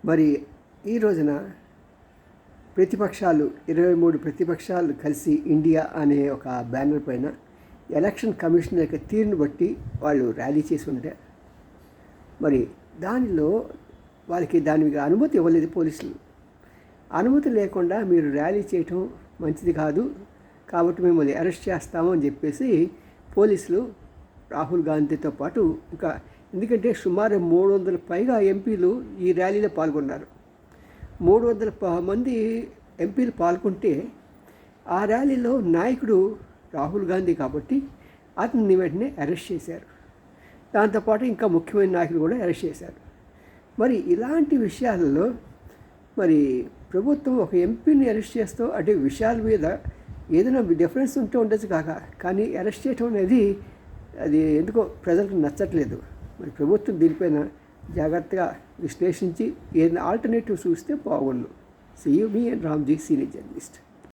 మరి ఈ రోజున ప్రతిపక్షాలు 23 ప్రతిపక్షాలు కలిసి ఇండియా అనే ఒక బ్యానర్ పైన ఎలక్షన్ కమిషన్ యొక్క తీరును బట్టి వాళ్ళు ర్యాలీ చేసి ఉంటే మరి దానిలో దానికి అనుమతి ఇవ్వలేదు పోలీసులు. అనుమతి లేకుండా మీరు ర్యాలీ చేయటం మంచిది కాదు, కాబట్టి మిమ్మల్ని అరెస్ట్ చేస్తాము అని చెప్పేసి పోలీసులు రాహుల్ గాంధీతో పాటు ఇంకా, ఎందుకంటే సుమారు 300 పైగా ఎంపీలు ఈ ర్యాలీలో పాల్గొన్నారు. 300 మంది ఎంపీలు పాల్గొంటే ఆ ర్యాలీలో నాయకుడు రాహుల్ గాంధీ కాబట్టి అతన్ని వెంటనే అరెస్ట్ చేశారు. దాంతోపాటు ఇంకా ముఖ్యమైన నాయకులు కూడా అరెస్ట్ చేశారు. మరి ఇలాంటి విషయాలలో మరి ప్రభుత్వం ఒక ఎంపీని అరెస్ట్ చేస్తూ అంటే విషయాల మీద ఏదైనా డిఫరెన్స్ ఉంటే ఉండొచ్చు కానీ అరెస్ట్ చేయడం అనేది అది ఎందుకో ప్రజలకు నచ్చట్లేదు. మరి ప్రభుత్వం దీనిపైన జాగ్రత్తగా విశ్లేషించి ఏదైనా ఆల్టర్నేటివ్ చూస్తే బాగుండు. See you, me and Ramji, senior journalist.